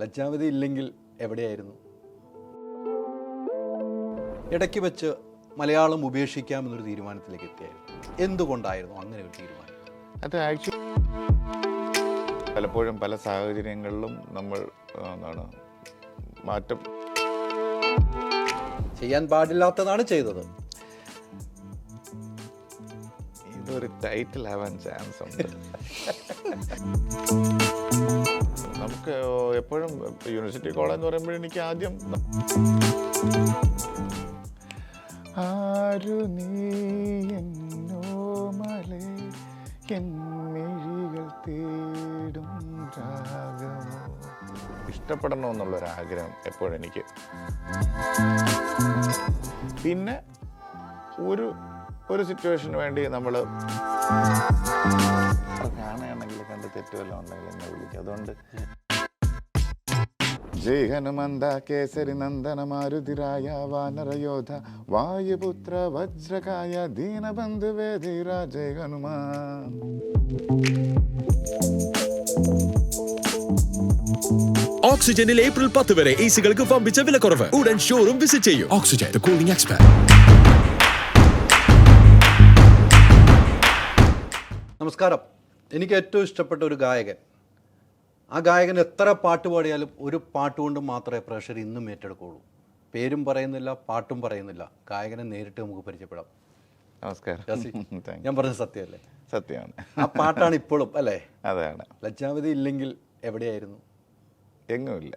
ലജ്ജാവതി ഇല്ലെങ്കിൽ എവിടെയായിരുന്നു? ഇടയ്ക്ക് വെച്ച് മലയാളം ഉപേക്ഷിക്കാമെന്നൊരു തീരുമാനത്തിലേക്ക് എത്തിയായിരുന്നു. എന്തുകൊണ്ടായിരുന്നു അങ്ങനെ ഒരു തീരുമാനം? അത് ആക്ച്വലി പലപ്പോഴും പല സാഹചര്യങ്ങളിലും നമ്മൾ മാറ്റം ചെയ്യാൻ പാടില്ലാത്തതാണ് ചെയ്തത്. ഇതൊരു ടൈറ്റിൽ ആവാൻ ചാൻസ് ഉണ്ട്. നമുക്ക് എപ്പോഴും യൂണിവേഴ്സിറ്റി കോളേജ് എന്ന് പറയുമ്പോൾ എനിക്ക് ആദ്യം ആരു നീ എന്നോ മലേ മിഴികൾ തേടും രാഗമോ ഇഷ്ടപ്പെടണമെന്നുള്ളൊരാഗ്രഹം എപ്പോഴും എനിക്ക്. പിന്നെ ഒരു സിറ്റുവേഷന് വേണ്ടി നമ്മൾ കാണുകയാണെങ്കിൽ കണ്ട് തെറ്റുവല്ലോ ഉണ്ടെങ്കിൽ എന്നെ വിളിക്കും. അതുകൊണ്ട് ജയ് ഹനുമന്ത കേസരി നന്ദന മാരുതിരായ വാനരയോധ വായുപുത്ര വജ്രകായ ദീനബന്ധു വേദിര ജയ് ഹനുമാൻ. ഓക്സിജനിൽ ഏപ്രിൽ 10 വരെ എസികൾക്ക് വമ്പിച്ച വിലക്കുറവ്. ഉടൻ ഷോറൂം വിസിറ്റ് ചെയ്യൂ. Oxygen, the cooling expert. നമസ്കാരം. എനിക്ക് ഏറ്റവും ഇഷ്ടപ്പെട്ട ഒരു ഗായകൻ. ആ ഗായകൻ എത്ര പാട്ട് പാടിയാലും ഒരു പാട്ട് കൊണ്ട് മാത്രമേ പ്രേക്ഷകർ ഇന്നും ഏറ്റെടുക്കുകയുള്ളൂ. പേരും പറയുന്നില്ല, പാട്ടും പറയുന്നില്ല. ഗായകനെ നേരിട്ട് നമുക്ക് പരിചയപ്പെടാം. നമസ്കാരം. ഞാൻ പറഞ്ഞത് സത്യമല്ലേ? സത്യമാണ്. ആ പാട്ടാണ് ഇപ്പോഴും അല്ലേ? അതാണ്. ലജ്ജാവതി ഇല്ലെങ്കിൽ എവിടെയായിരുന്നു? എങ്ങുമില്ല.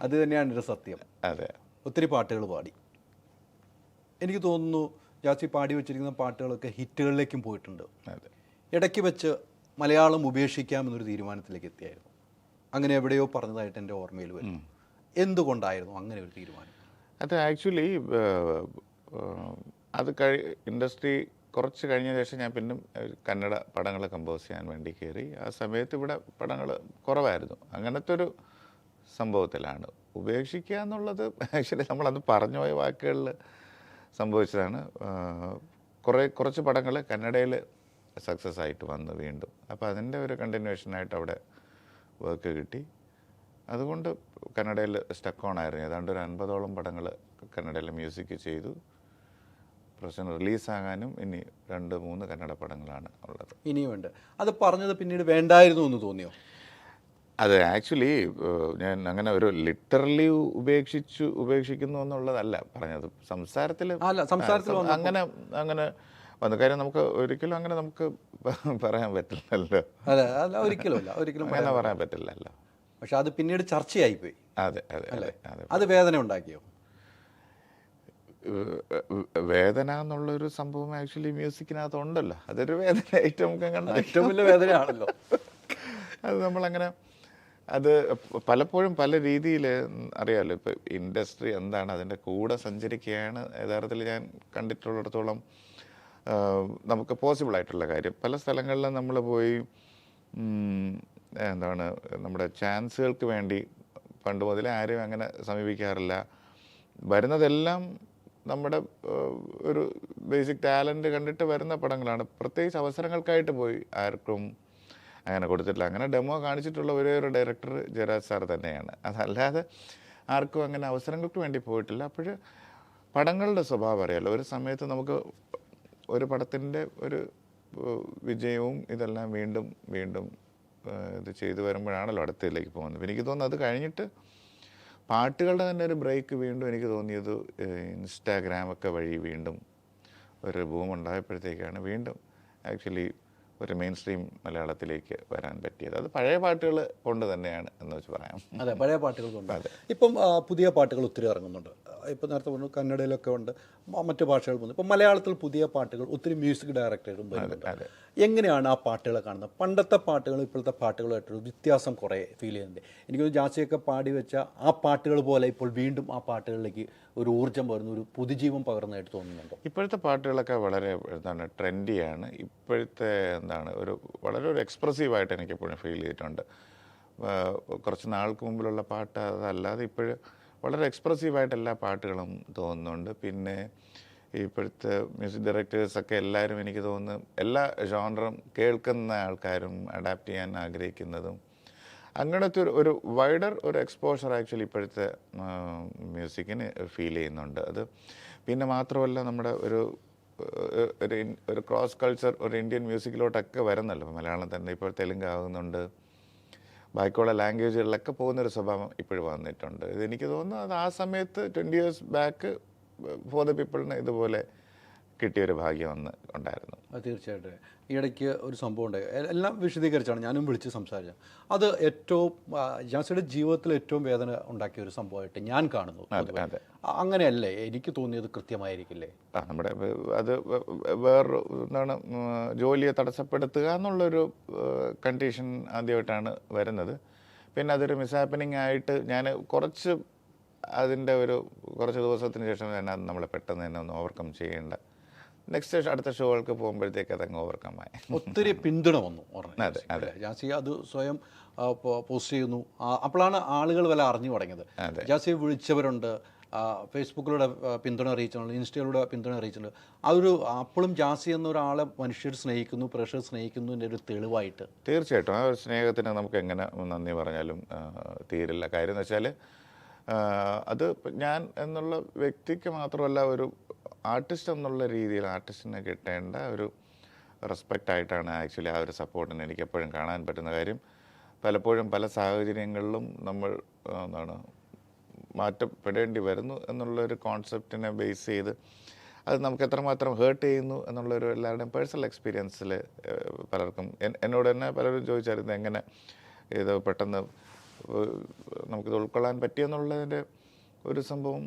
അത് തന്നെയാണ് ഒരു സത്യം. അതെ. ഒത്തിരി പാട്ടുകൾ പാടി. എനിക്ക് തോന്നുന്നു ജാസി പാടി വെച്ചിരിക്കുന്ന പാട്ടുകളൊക്കെ ഹിറ്റുകളിലേക്കും പോയിട്ടുണ്ട്. അതെ. ഇടയ്ക്ക് വെച്ച് മലയാളം ഉപേക്ഷിക്കാമെന്നൊരു തീരുമാനത്തിലേക്ക് എത്തിയായിരുന്നു. അങ്ങനെ എവിടെയോ പറഞ്ഞതായിട്ട് എൻ്റെ ഓർമ്മയിൽ വരും. എന്തുകൊണ്ടായിരുന്നു അങ്ങനെ ഒരു തീരുമാനം? അത് ആക്ച്വലി അത് ഇൻഡസ്ട്രി കുറച്ച് കഴിഞ്ഞ ശേഷം ഞാൻ പിന്നെ കന്നഡ പടങ്ങൾ കമ്പോസ് ചെയ്യാൻ വേണ്ടി കയറി. ആ സമയത്ത് ഇവിടെ പടങ്ങൾ കുറവായിരുന്നു. അങ്ങനത്തെ ഒരു സംഭവത്തിലാണ് ഉപേക്ഷിക്കുക എന്നുള്ളത്. ആക്ച്വലി നമ്മളത് പറഞ്ഞു പോയ വാക്കുകളിൽ സംഭവിച്ചതാണ്. കുറച്ച് പടങ്ങൾ കന്നഡയിൽ സക്സസ് ആയിട്ട് വന്നു വീണ്ടും. അപ്പോൾ അതിൻ്റെ ഒരു കണ്ടിന്യൂഷനായിട്ട് അവിടെ വർക്ക് കിട്ടി. അതുകൊണ്ട് കന്നഡയിൽ സ്റ്റക്ക് ഓൺ ആയിരുന്നു. ഏതാണ്ട് ഒരു 50ഓളം പടങ്ങൾ കന്നഡയിൽ മ്യൂസിക് ചെയ്തു. പ്രശ്നം റിലീസാകാനും ഇനി 2-3 കന്നഡ പടങ്ങളാണ് ഉള്ളത്. ഇനിയുമുണ്ട്. അത് പറഞ്ഞത് പിന്നീട് വേണ്ടായിരുന്നു എന്ന് തോന്നിയോ? അത് ആക്ച്വലി ഞാൻ അങ്ങനെ ഒരു ലിറ്ററലി ഉപേക്ഷിക്കുന്നു എന്നുള്ളതല്ല പറഞ്ഞത്. സംസാരത്തിൽ അങ്ങനെ വന്നു. കാര്യം നമുക്ക് ഒരിക്കലും അങ്ങനെ നമുക്ക് പറയാൻ പറ്റില്ലല്ലോ. ഒരിക്കലും അങ്ങനെ പറയാൻ പറ്റില്ലല്ലോ. പക്ഷെ അത് പിന്നീട് ചർച്ചയായിപ്പോയി. അതെ അതെ അതെ. അത് വേദന ഉണ്ടാക്കിയോ? വേദന എന്നുള്ളൊരു സംഭവം ആക്ച്വലി മ്യൂസിക്കിനകത്ത് ഉണ്ടല്ലോ. അതൊരു വേദന ഏറ്റവും വലിയ വേദനയാണല്ലോ. അത് നമ്മളങ്ങനെ അത് പലപ്പോഴും പല രീതിയിൽ അറിയാമല്ലോ. ഇപ്പോൾ ഇൻഡസ്ട്രി എന്താണ് അതിൻ്റെ കൂടെ സഞ്ചരിക്കുകയാണ് യഥാർത്ഥത്തിൽ ഞാൻ കണ്ടിട്ടുള്ളിടത്തോളം നമുക്ക് പോസിബിൾ ആയിട്ടുള്ള കാര്യം. പല സ്ഥലങ്ങളിലും നമ്മൾ പോയി നമ്മുടെ ചാൻസുകൾക്ക് വേണ്ടി പണ്ട് മുതലേ ആരും അങ്ങനെ സമീപിക്കാറില്ല. വരുന്നതെല്ലാം നമ്മുടെ ഒരു ബേസിക് ടാലൻറ്റ് കണ്ടിട്ട് വരുന്ന പടങ്ങളാണ്. പ്രത്യേകിച്ച് അവസരങ്ങൾക്കായിട്ട് പോയി ആർക്കും അങ്ങനെ കൊടുത്തിട്ടില്ല. അങ്ങനെ ഡെമോ കാണിച്ചിട്ടുള്ള ഒരേ ഒരു ഡയറക്ടർ ജയരാജ് സാർ തന്നെയാണ്. അതല്ലാതെ ആർക്കും അങ്ങനെ അവസരങ്ങൾക്ക് വേണ്ടി പോയിട്ടില്ല. അപ്പോൾ പടങ്ങളുടെ സ്വഭാവം അറിയാമല്ലോ. ഒരു സമയത്ത് നമുക്ക് ഒരു പടത്തിൻ്റെ ഒരു വിജയവും ഇതെല്ലാം വീണ്ടും ഇത് ചെയ്തു വരുമ്പോഴാണല്ലോ അടുത്തതിലേക്ക് പോകുന്നത്. എനിക്ക് തോന്നുന്നു അത് കഴിഞ്ഞിട്ട് പാട്ടുകളുടെ തന്നെ ഒരു ബ്രേക്ക് വീണ്ടും എനിക്ക് തോന്നിയത് ഇൻസ്റ്റാഗ്രാമൊക്കെ വഴി വീണ്ടും ഒരു ബൂം ഉണ്ടായപ്പോഴത്തേക്കാണ് വീണ്ടും ആക്ച്വലി ഒരു മെയിൻ സ്ട്രീം മലയാളത്തിലേക്ക് വരാൻ പറ്റിയത്. അത് പഴയ പാട്ടുകൾ കൊണ്ട് തന്നെയാണ് എന്ന് വെച്ച് പറയാം. അതെ, പഴയ പാട്ടുകൾ കൊണ്ട്. അതെ. ഇപ്പം പുതിയ പാട്ടുകൾ ഒത്തിരി ഇറങ്ങുന്നുണ്ട്. ഇപ്പം നേരത്തെ പറഞ്ഞു കന്നഡയിലൊക്കെ ഉണ്ട്, മറ്റു ഭാഷകൾ പോകുന്നു. ഇപ്പം മലയാളത്തിൽ പുതിയ പാട്ടുകൾ ഒത്തിരി മ്യൂസിക് ഡയറക്ടറും വരുന്നുണ്ട്. എങ്ങനെയാണ് ആ പാട്ടുകളെ കാണുന്നത്? പണ്ടത്തെ പാട്ടുകൾ ഇപ്പോഴത്തെ പാട്ടുകളായിട്ടൊരു വ്യത്യാസം കുറേ ഫീൽ ചെയ്യുന്നുണ്ട്. എനിക്കൊരു ജാസിയൊക്കെ പാടി വെച്ച ആ പാട്ടുകൾ പോലെ ഇപ്പോൾ വീണ്ടും ആ പാട്ടുകളിലേക്ക് ഒരു ഊർജ്ജം പകർന്നു, ഒരു പുതുജീവൻ പകർന്നതായിട്ട് തോന്നുന്നുണ്ടോ? ഇപ്പോഴത്തെ പാട്ടുകളൊക്കെ വളരെ ട്രെൻഡിയാണ്. ഇപ്പോഴത്തെ വളരെ ഒരു എക്സ്പ്രസീവായിട്ട് എനിക്കെപ്പോഴും ഫീൽ ചെയ്തിട്ടുണ്ട്. കുറച്ച് നാൾക്ക് മുമ്പിലുള്ള പാട്ട് അതല്ലാതെ ഇപ്പോഴും വളരെ എക്സ്പ്രസീവായിട്ട് എല്ലാ പാട്ടുകളും തോന്നുന്നുണ്ട്. പിന്നെ ഇപ്പോഴത്തെ മ്യൂസിക് ഡയറക്ടേഴ്സൊക്കെ എല്ലാവരും എനിക്ക് തോന്നുന്നു എല്ലാ ജോണറും കേൾക്കുന്ന ആൾക്കാരും അഡാപ്റ്റ് ചെയ്യാൻ ആഗ്രഹിക്കുന്നതും അങ്ങനത്തെ ഒരു വൈഡർ ഒരു എക്സ്പോഷർ ആക്ച്വലി ഇപ്പോഴത്തെ മ്യൂസിക്കിന് ഫീൽ ചെയ്യുന്നുണ്ട്. അത് പിന്നെ മാത്രമല്ല നമ്മുടെ ഒരു ക്രോസ് കൾച്ചർ ഒരു ഇന്ത്യൻ മ്യൂസിക്കിലോട്ടൊക്കെ വരുന്നല്ലോ. മലയാളം തന്നെ ഇപ്പോൾ തെലുങ്ക് ആകുന്നുണ്ട്, ബാക്കിയുള്ള ലാംഗ്വേജുകളിലൊക്കെ പോകുന്നൊരു സ്വഭാവം ഇപ്പോഴും വന്നിട്ടുണ്ട്. ഇതെനിക്ക് തോന്നുന്നു അത് ആ സമയത്ത് 20 years ബാക്ക് ഫോർ ദ പീപ്പിളിന് ഇതുപോലെ കിട്ടിയൊരു ഭാഗ്യം ഉണ്ടായിരുന്നു. തീർച്ചയായിട്ടും. ഈ ഇടയ്ക്ക് ഒരു സംഭവം ഉണ്ടായി, എല്ലാം വിശദീകരിച്ചാണ് ഞാനും വിളിച്ച് സംസാരിച്ചത്. അത് ഏറ്റവും ജാസിയുടെ ജീവിതത്തിൽ ഏറ്റവും വേദന ഉണ്ടാക്കിയ ഒരു സംഭവമായിട്ട് ഞാൻ കാണുന്നു. അങ്ങനെയല്ലേ എനിക്ക് തോന്നിയത്? കൃത്യമായിരിക്കില്ലേ? നമ്മുടെ അത് വേറൊരു എന്താണ് ജോലിയെ തടസ്സപ്പെടുത്തുക എന്നുള്ളൊരു കണ്ടീഷൻ ആദ്യമായിട്ടാണ് വരുന്നത്. പിന്നെ അതൊരു മിസ്ഹാപ്പനിങ് ആയിട്ട് ഞാൻ അതിൻ്റെ കുറച്ച് ദിവസത്തിന് ശേഷം തന്നെ നമ്മൾ പെട്ടെന്ന് തന്നെ ഒന്ന് ഓവർകം ചെയ്യേണ്ട അടുത്ത ഷോകൾക്ക് പോകുമ്പോഴത്തേക്ക് അതങ്ങ് ഓവർകം ആയി. ഒത്തിരി പിന്തുണ വന്നു. അതെ അതെ. ജാസി അത് സ്വയം പോസ്റ്റ് ചെയ്യുന്നു. അപ്പോഴാണ് ആളുകൾ വല്ല അറിഞ്ഞു തുടങ്ങിയത്. ജാസിയെ വിളിച്ചവരുണ്ട്, ഫേസ്ബുക്കിലൂടെ പിന്തുണ അറിയിച്ചിട്ടുണ്ട്, ഇൻസ്റ്റയിലൂടെ പിന്തുണ അറിയിച്ചിട്ടുണ്ട്. അപ്പോഴും ജാസി എന്നൊരാളെ മനുഷ്യർ സ്നേഹിക്കുന്നു, പ്രേക്ഷകർ സ്നേഹിക്കുന്നതിൻ്റെ ഒരു തെളിവായിട്ട്. തീർച്ചയായിട്ടും ആ ഒരു സ്നേഹത്തിന് നമുക്ക് എങ്ങനെ നന്ദി പറഞ്ഞാലും തീരില്ല. കാര്യം എന്ന് വെച്ചാൽ അത് ഞാൻ എന്നുള്ള വ്യക്തിക്ക് മാത്രമല്ല, ഒരു ആർട്ടിസ്റ്റ് എന്നുള്ള രീതിയിൽ ആർട്ടിസ്റ്റിന് കിട്ടേണ്ട ഒരു റെസ്പെക്റ്റ് ആയിട്ടാണ് ആക്ച്വലി ആ ഒരു സപ്പോർട്ടിന് എനിക്ക് എപ്പോഴും കാണാൻ പറ്റുന്ന കാര്യം. പലപ്പോഴും പല സാഹചര്യങ്ങളിലും നമ്മൾ മാറ്റപ്പെടേണ്ടി വരുന്നു എന്നുള്ളൊരു കോൺസെപ്റ്റിനെ ബേസ് ചെയ്ത് അത് നമുക്ക് എത്രമാത്രം ഹേർട്ട് ചെയ്യുന്നു എന്നുള്ളൊരു എല്ലാവരുടെയും പേഴ്സണൽ എക്സ്പീരിയൻസിൽ പലർക്കും എന്നോട് തന്നെ പലരും ചോദിച്ചായിരുന്നു എങ്ങനെ ഇത് പെട്ടെന്ന് നമുക്കിത് ഉൾക്കൊള്ളാൻ പറ്റിയെന്നുള്ളതിൻ്റെ ഒരു സംഭവം.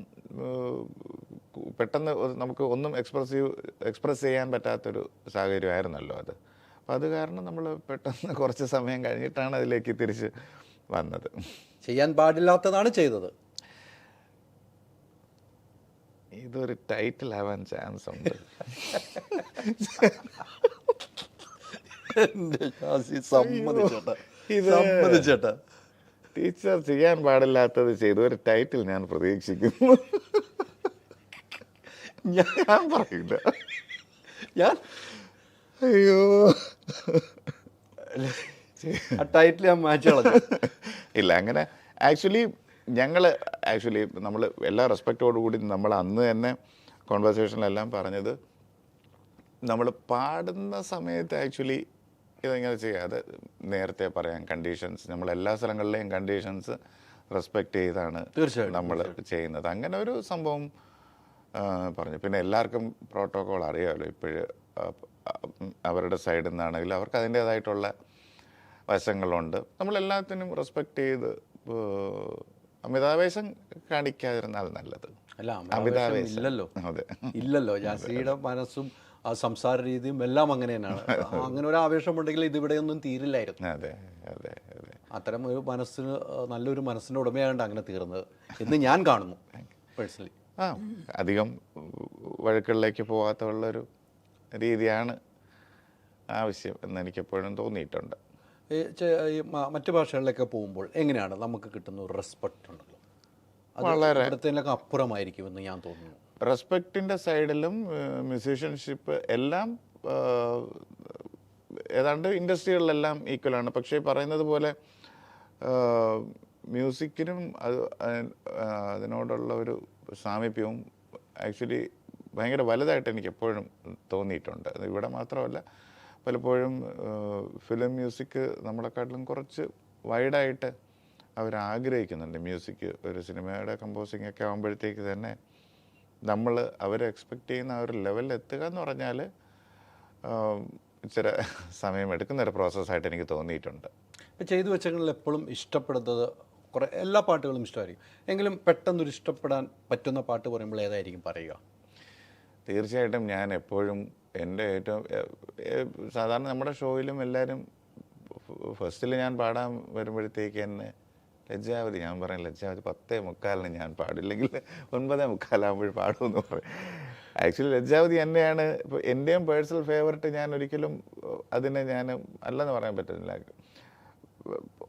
പെട്ടെന്ന് നമുക്ക് ഒന്നും എക്സ്പ്രസ് ചെയ്യാൻ പറ്റാത്തൊരു സാഹചര്യമായിരുന്നല്ലോ അത്. അപ്പം അത് കാരണം നമ്മൾ പെട്ടെന്ന് കുറച്ച് സമയം കഴിഞ്ഞിട്ടാണ് അതിലേക്ക് തിരിച്ച് വന്നത്. ചെയ്യാൻ പാടില്ലാത്തതാണ് ചെയ്തത്. ഇതൊരു ടൈറ്റിൽ ആവാൻ ചാൻസ് ഉണ്ട്. സമ്മതിച്ചേട്ടാ. ടീച്ചർ ചെയ്യാൻ പാടില്ലാത്തത് ചെയ്തു ഒരു ടൈറ്റിൽ ഞാൻ പ്രതീക്ഷിക്കുന്നു. ഞാൻ പറയില്ല. അയ്യോ, ആ ടൈറ്റിൽ ഞാൻ മാച്ച് കളഞ്ഞു. ഇല്ല, അങ്ങനെ ആക്ച്വലി നമ്മൾ എല്ലാ റെസ്പെക്റ്റോടു കൂടി നമ്മൾ അന്ന് തന്നെ കോൺവെർസേഷനിലെല്ലാം പറഞ്ഞത്, നമ്മൾ പാടുന്ന സമയത്ത് ആക്ച്വലി ഇതെങ്ങനെ ചെയ്യാതെ നേരത്തെ പറയാം കണ്ടീഷൻസ്, നമ്മൾ എല്ലാ സ്ഥലങ്ങളിലെയും കണ്ടീഷൻസ് റെസ്പെക്റ്റ് ചെയ്താണ് നമ്മൾ ചെയ്യുന്നത്. അങ്ങനെ ഒരു സംഭവം പറഞ്ഞു. പിന്നെ എല്ലാവർക്കും പ്രോട്ടോകോൾ അറിയാമല്ലോ ഇപ്പോഴും, അവരുടെ സൈഡിൽ നിന്നാണെങ്കിൽ അവർക്ക് അതിൻ്റേതായിട്ടുള്ള വശങ്ങളുണ്ട്. നമ്മളെല്ലാത്തിനും റെസ്പെക്റ്റ് ചെയ്ത് അമിതാവേശം കാണിക്കാതിരുന്നാൽ നല്ലത്. അല്ല, അമിതാവേശം ഇല്ലല്ലോ. ജാസിയുടെ മനസ്സും ആ സംസാര രീതിയും എല്ലാം അങ്ങനെ തന്നെയാണ്. അങ്ങനെ ഒരു ആവേശമുണ്ടെങ്കിൽ ഇതിവിടെയൊന്നും തീരില്ലായിരുന്നു. അതെ അതെ അതെ. അത്തരം ഒരു മനസ്സിന് നല്ലൊരു മനസ്സിൻ്റെ ഉടമയായതുകൊണ്ട് അങ്ങനെ തീർന്നത് എന്ന് ഞാൻ കാണുന്നു പേഴ്സണലി. അധികം വഴക്കുകളിലേക്ക് പോകാത്തുള്ളൊരു രീതിയാണ് ആവശ്യം എന്ന് എനിക്കെപ്പോഴും തോന്നിയിട്ടുണ്ട്. മറ്റു ഭാഷകളിലൊക്കെ പോകുമ്പോൾ എങ്ങനെയാണ് നമുക്ക് കിട്ടുന്ന ഒരു റെസ്പെക്റ്റ് ഉണ്ടല്ലോ, വളരെ ഇടത്തേലൊക്കെ അപ്പുറമായിരിക്കുമെന്ന് ഞാൻ തോന്നുന്നു. റെസ്പെക്റ്റിൻ്റെ സൈഡിലും മ്യൂസീഷ്യൻഷിപ്പ് എല്ലാം ഏതാണ്ട് ഇൻഡസ്ട്രികളിലെല്ലാം ഈക്വലാണ്. പക്ഷേ പറയുന്നത് പോലെ മ്യൂസിക്കിനും അതിനോടുള്ള ഒരു സാമീപ്യവും ആക്ച്വലി ഭയങ്കര വലുതായിട്ട് എനിക്ക് എപ്പോഴും തോന്നിയിട്ടുണ്ട്. ഇവിടെ മാത്രമല്ല, പലപ്പോഴും ഫിലിം മ്യൂസിക് നമ്മളെക്കാട്ടിലും കുറച്ച് വൈഡായിട്ട് അവരാഗ്രഹിക്കുന്നുണ്ട്. മ്യൂസിക് ഒരു സിനിമയുടെ കമ്പോസിങ് ഒക്കെ ആകുമ്പോഴത്തേക്ക് തന്നെ നമ്മൾ അവരെ എക്സ്പെക്റ്റ് ചെയ്യുന്ന ആ ഒരു ലെവലിൽ എത്തുക എന്ന് പറഞ്ഞാൽ ഇച്ചിരി സമയമെടുക്കുന്നൊരു പ്രോസസ്സായിട്ട് എനിക്ക് തോന്നിയിട്ടുണ്ട്. ഇപ്പോൾ ചെയ്തു വെച്ചങ്ങളിൽ എപ്പോഴും ഇഷ്ടപ്പെടുന്നത് എല്ലാ പാട്ടുകളും ഇഷ്ടമായിരിക്കും, എങ്കിലും പെട്ടെന്നൊരു ഇഷ്ടപ്പെടാൻ പറ്റുന്ന പാട്ട് പറയുമ്പോൾ ഏതായിരിക്കും പറയുക? തീർച്ചയായിട്ടും ഞാൻ എപ്പോഴും എൻ്റെ ഏറ്റവും സാധാരണ നമ്മുടെ ഷോയിലും എല്ലാവരും ഫസ്റ്റിൽ ഞാൻ പാടാൻ വരുമ്പോഴത്തേക്ക് തന്നെ ലജ്ജാവതി, ഞാൻ പറയും ലജ്ജാവതി 10:45 ഞാൻ പാടില്ലെങ്കിൽ 9:45 പാടുമെന്ന് പറയും. ആക്ച്വലി ലജ്ജാവതി തന്നെയാണ് ഇപ്പോൾ എൻ്റെയും പേഴ്സണൽ ഫേവററ്റ്. ഞാൻ ഒരിക്കലും അതിനെ അല്ലെന്ന് പറയാൻ പറ്റുന്നില്ല.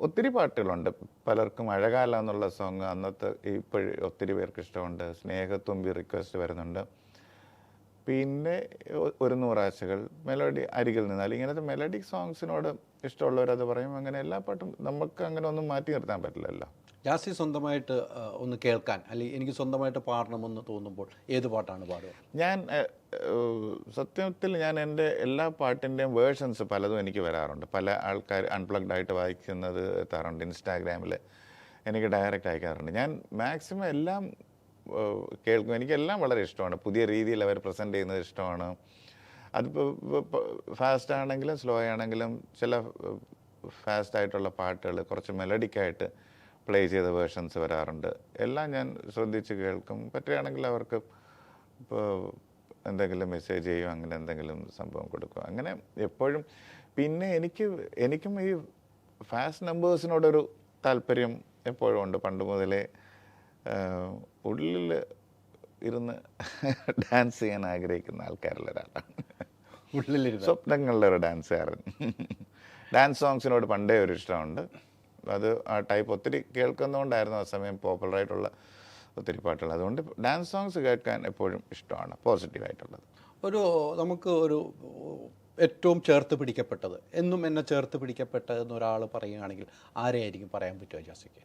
ഒത്തിരി പാട്ടുകളുണ്ട്, പലർക്കും അഴകാല എന്നുള്ള സോങ് അന്നത്തെ ഇപ്പോഴും ഒത്തിരി പേർക്ക് ഇഷ്ടമുണ്ട്. സ്നേഹത്തുമ്പി റിക്വസ്റ്റ് വരുന്നുണ്ട്. പിന്നെ 100 ആശകൾ, മെലഡി അരികിൽ നിന്നാൽ ഇങ്ങനത്തെ മെലഡിക് സോങ്സിനോട് ഇഷ്ടമുള്ളവരത് പറയും. അങ്ങനെ എല്ലാ പാട്ടും നമുക്ക് അങ്ങനെ ഒന്നും മാറ്റി നിർത്താൻ പറ്റില്ലല്ലോ. ജാസി സ്വന്തമായിട്ട് ഒന്ന് കേൾക്കാൻ അല്ലെങ്കിൽ എനിക്ക് സ്വന്തമായിട്ട് പാടണമെന്ന് തോന്നുമ്പോൾ ഏത് പാട്ടാണ് പാടുക? ഞാൻ സത്യത്തിൽ ഞാൻ എൻ്റെ എല്ലാ പാട്ടിൻ്റെയും വേർഷൻസ് പലതും എനിക്ക് വരാറുണ്ട്. പല ആൾക്കാർ അൺപ്ലഗ്ഡ് ആയിട്ട് വായിക്കുന്നത് എത്താറുണ്ട്. ഇൻസ്റ്റാഗ്രാമിൽ എനിക്ക് ഡയറക്റ്റ് അയക്കാറുണ്ട്. ഞാൻ മാക്സിമം എല്ലാം കേൾക്കും. എനിക്കെല്ലാം വളരെ ഇഷ്ടമാണ്. പുതിയ രീതിയിൽ അവർ പ്രസൻറ്റ് ചെയ്യുന്നത് ഇഷ്ടമാണ്. അതിപ്പോൾ ഫാസ്റ്റ് ആണെങ്കിലും സ്ലോ ആണെങ്കിലും ചില ഫാസ്റ്റായിട്ടുള്ള പാട്ടുകൾ കുറച്ച് മെലഡിക്കായിട്ട് പ്ലേ ചെയ്ത വേർഷൻസ് വരാറുണ്ട്. എല്ലാം ഞാൻ ശ്രദ്ധിച്ച് കേൾക്കും. പറ്റുകയാണെങ്കിൽ അവർക്ക് ഇപ്പോൾ എന്തെങ്കിലും മെസ്സേജ് ചെയ്യും, അങ്ങനെ എന്തെങ്കിലും സംഭവം കൊടുക്കും. അങ്ങനെ എപ്പോഴും. പിന്നെ എനിക്കും ഈ ഫാസ്റ്റ് നമ്പേഴ്സിനോടൊരു താല്പര്യം എപ്പോഴും ഉണ്ട്. പണ്ട് മുതലേ ഉള്ളിൽ ഇരുന്ന് ഡാൻസ് ചെയ്യാൻ ആഗ്രഹിക്കുന്ന ആൾക്കാരിൽ ഒരാളാണ്. ഉള്ളിലിരുന്ന് സ്വപ്നങ്ങളിലെ ഒരു ഡാൻസുകാരൻ. ഡാൻസ് സോങ്സിനോട് പണ്ടേ ഒരു ഇഷ്ടമുണ്ട്. അത് ആ ടൈപ്പ് ഒത്തിരി കേൾക്കുന്നതുകൊണ്ടായിരുന്നു ആ സമയം പോപ്പുലറായിട്ടുള്ള ഒത്തിരി പാട്ടുകൾ. അതുകൊണ്ട് ഡാൻസ് സോങ്സ് കേൾക്കാൻ എപ്പോഴും ഇഷ്ടമാണ്, പോസിറ്റീവായിട്ടുള്ളത്. നമുക്ക് ഒരു ഏറ്റവും ചേർത്ത് പിടിക്കപ്പെട്ടത്, എന്നും എന്നെ ചേർത്ത് പിടിക്കപ്പെട്ടതെന്ന് ഒരാൾ പറയുകയാണെങ്കിൽ ആരെയായിരിക്കും പറയാൻ പറ്റുമോ ജാസിക്ക്?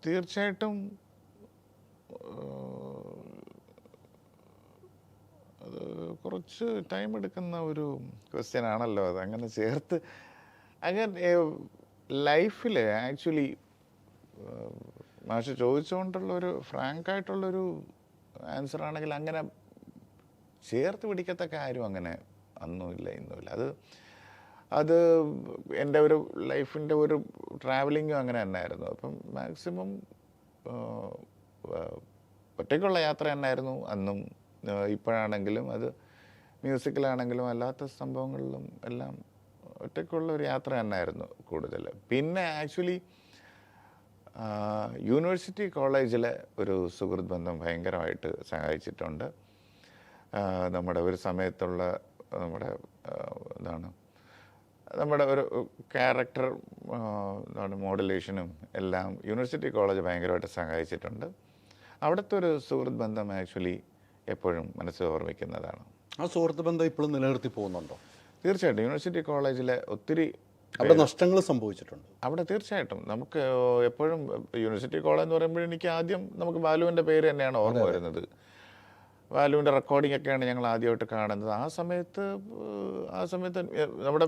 തീർച്ചയായിട്ടും അത് കുറച്ച് ടൈം എടുക്കുന്ന ഒരു ക്വസ്റ്റ്യൻ ആണല്ലോ അത്. അങ്ങനെ ചേർത്ത് അങ്ങനെ ലൈഫിൽ ആക്ച്വലി മാഷ് ചോദിച്ചുകൊണ്ടുള്ളൊരു ഫ്രാങ്കായിട്ടുള്ളൊരു ആൻസർ ആണെങ്കിൽ അങ്ങനെ ചേർത്ത് പിടിക്കത്തക്ക ആരും അങ്ങനെ അന്നുമില്ല ഇന്നുമില്ല. അത് എൻ്റെ ഒരു ലൈഫിൻ്റെ ഒരു ട്രാവലിങ്ങും അങ്ങനെ തന്നെയായിരുന്നു. അപ്പം മാക്സിമം ഒറ്റയ്ക്കുള്ള യാത്ര തന്നെയായിരുന്നു അന്നും. ഇപ്പോഴാണെങ്കിലും അത് മ്യൂസിക്കിലാണെങ്കിലും അല്ലാത്ത സംഭവങ്ങളിലും എല്ലാം ഒറ്റയ്ക്കുള്ള ഒരു യാത്ര തന്നെയായിരുന്നു കൂടുതൽ. പിന്നെ ആക്ച്വലി യൂണിവേഴ്സിറ്റി കോളേജിലെ ഒരു സുഹൃത്ത് ബന്ധം ഭയങ്കരമായിട്ട് സഹായിച്ചിട്ടുണ്ട്. നമ്മുടെ ഒരു സമയത്തുള്ള നമ്മുടെ ഒരു ക്യാരക്ടർ മോഡുലേഷനും എല്ലാം യൂണിവേഴ്സിറ്റി കോളേജ് ഭയങ്കരമായിട്ട് സഹായിച്ചിട്ടുണ്ട്. അവിടുത്തെ ഒരു സുഹൃത്ത് ബന്ധം ആക്ച്വലി എപ്പോഴും മനസ്സിൽ ഓർമ്മിക്കുന്നതാണ്. ആ സുഹൃത്ത് ബന്ധം ഇപ്പോഴും നിലനിർത്തി പോകുന്നുണ്ടോ? തീർച്ചയായിട്ടും. യൂണിവേഴ്സിറ്റി കോളേജിലെ ഒത്തിരി അവിടെ നഷ്ടങ്ങൾ സംഭവിച്ചിട്ടുണ്ട്. അവിടെ തീർച്ചയായിട്ടും നമുക്ക് എപ്പോഴും യൂണിവേഴ്സിറ്റി കോളേജ് എന്ന് പറയുമ്പോൾ എനിക്ക് ആദ്യം നമുക്ക് ബാലുവിൻ്റെ പേര് തന്നെയാണ് ഓർമ്മ വരുന്നത്. ബാലുവിൻ്റെ റെക്കോർഡിംഗ് ഒക്കെയാണ് ഞങ്ങൾ ആദ്യമായിട്ട് കാണുന്നത്. ആ സമയത്ത് നമ്മുടെ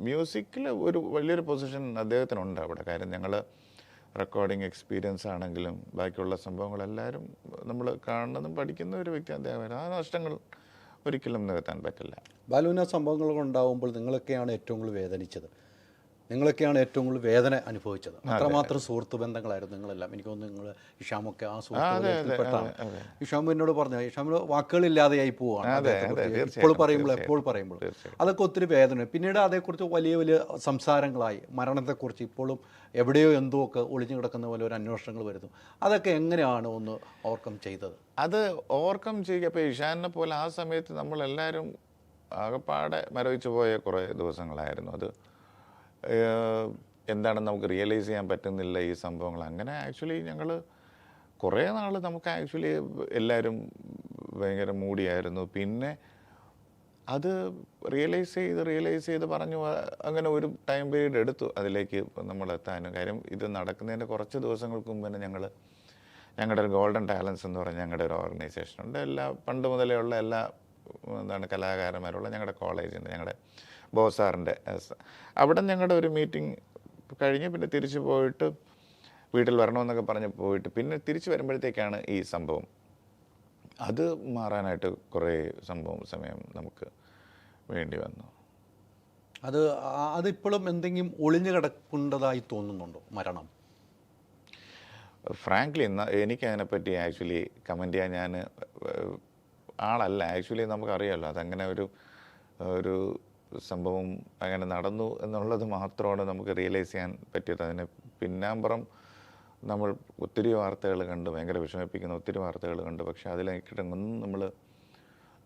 മ്യൂസിക്കിൽ ഒരു വലിയൊരു പൊസിഷൻ അദ്ദേഹത്തിനുണ്ട് അവിടെ. കാര്യം ഞങ്ങൾ റെക്കോർഡിംഗ് എക്സ്പീരിയൻസ് ആണെങ്കിലും ബാക്കിയുള്ള സംഭവങ്ങളെല്ലാവരും നമ്മൾ കാണുന്നതും പഠിക്കുന്ന ഒരു വ്യക്തി അദ്ദേഹം. ആ നഷ്ടങ്ങൾ ഒരിക്കലും നികത്താൻ പറ്റില്ല. ബാലുവിന് സംഭവങ്ങൾ ഉണ്ടാകുമ്പോൾ നിങ്ങളൊക്കെയാണ് ഏറ്റവും കൂടുതൽ വേദനിച്ചത്, നിങ്ങളൊക്കെയാണ് ഏറ്റവും കൂടുതൽ വേദന അനുഭവിച്ചത്. അത്രമാത്രം സുഹൃത്ത് ബന്ധങ്ങളായിരുന്നു നിങ്ങളെല്ലാം. എനിക്ക് തോന്നുന്നു നിങ്ങൾ ഇഷാമൊക്കെ ആ സുഹൃത്തുക്കളിൽപ്പെട്ടാണ്. ഇഷാമു എന്നോട് പറഞ്ഞു, ഇഷാമിന് വാക്കുകളില്ലാതെയായി പോവുകയാണ് എപ്പോൾ പറയുമ്പോൾ അതൊക്കെ ഒത്തിരി വേദന. പിന്നീട് അതേക്കുറിച്ച് വലിയ വലിയ സംസാരങ്ങളായി. മരണത്തെക്കുറിച്ച് ഇപ്പോഴും എവിടെയോ എന്തോ ഒക്കെ ഒളിഞ്ഞു കിടക്കുന്ന പോലെ ഒരു അന്വേഷണങ്ങൾ വരുന്നു. അതൊക്കെ എങ്ങനെയാണ് ഒന്ന് ഓവർകം ചെയ്തത്? അത് ഓവർകം ചെയ്യുക, ഇപ്പോൾ ഇഷാനെ പോലെ ആ സമയത്ത് നമ്മളെല്ലാവരും ആകെപ്പാടെ മരവിച്ചു പോയ കുറേ ദിവസങ്ങളായിരുന്നു. അത് എന്താണെന്ന് നമുക്ക് റിയലൈസ് ചെയ്യാൻ പറ്റുന്നില്ല ഈ സംഭവങ്ങൾ. അങ്ങനെ ആക്ച്വലി ഞങ്ങൾ കുറേ നാൾ നമുക്ക് ആക്ച്വലി എല്ലാവരും ഭയങ്കര മൂടിയായിരുന്നു. പിന്നെ അത് റിയലൈസ് ചെയ്ത് പറഞ്ഞു. അങ്ങനെ ഒരു ടൈം പീരീഡ് എടുത്തു അതിലേക്ക് നമ്മളെത്താനും. കാര്യം ഇത് നടക്കുന്നതിൻ്റെ കുറച്ച് ദിവസങ്ങൾക്ക് മുമ്പ് തന്നെ ഞങ്ങളുടെ ഒരു ഗോൾഡൻ ടാലൻസ് എന്ന് പറഞ്ഞ ഞങ്ങളുടെ ഒരു ഓർഗനൈസേഷനുണ്ട്. പണ്ട് മുതലേ ഉള്ള എല്ലാ കലാകാരന്മാരുള്ള ഞങ്ങളുടെ കോളേജിൻ്റെ, ഞങ്ങളുടെ ബോസാറിൻ്റെ, അവിടെ ഞങ്ങളുടെ ഒരു മീറ്റിംഗ് കഴിഞ്ഞ് പിന്നെ തിരിച്ചു പോയിട്ട് വീട്ടിൽ വരണമെന്നൊക്കെ പറഞ്ഞ് പോയിട്ട് പിന്നെ തിരിച്ചു വരുമ്പോഴത്തേക്കാണ് ഈ സംഭവം. അത് മാറാനായിട്ട് കുറേ സമയം നമുക്ക് വേണ്ടി വന്നു. അതിപ്പോഴും എന്തെങ്കിലും ഒളിഞ്ഞു കിടക്കേണ്ടതായി തോന്നുന്നുണ്ടോ മരണം? ഫ്രാങ്ക്ലി എനിക്കതിനെപ്പറ്റി ആക്ച്വലി കമൻറ്റ് ചെയ്യാൻ ഞാൻ ആളല്ല. ആക്ച്വലി നമുക്കറിയാമല്ലോ അതങ്ങനെ ഒരു സംഭവം അങ്ങനെ നടന്നു എന്നുള്ളത് മാത്രമാണ് നമുക്ക് റിയലൈസ് ചെയ്യാൻ പറ്റിയത്. അതിന് പിന്നാമ്പുറം നമ്മൾ ഒത്തിരി വാർത്തകൾ കണ്ട്, ഭയങ്കര വിഷമിപ്പിക്കുന്ന ഒത്തിരി വാർത്തകൾ കണ്ട്. പക്ഷെ അതിലേക്കിട്ടൊന്നും നമ്മൾ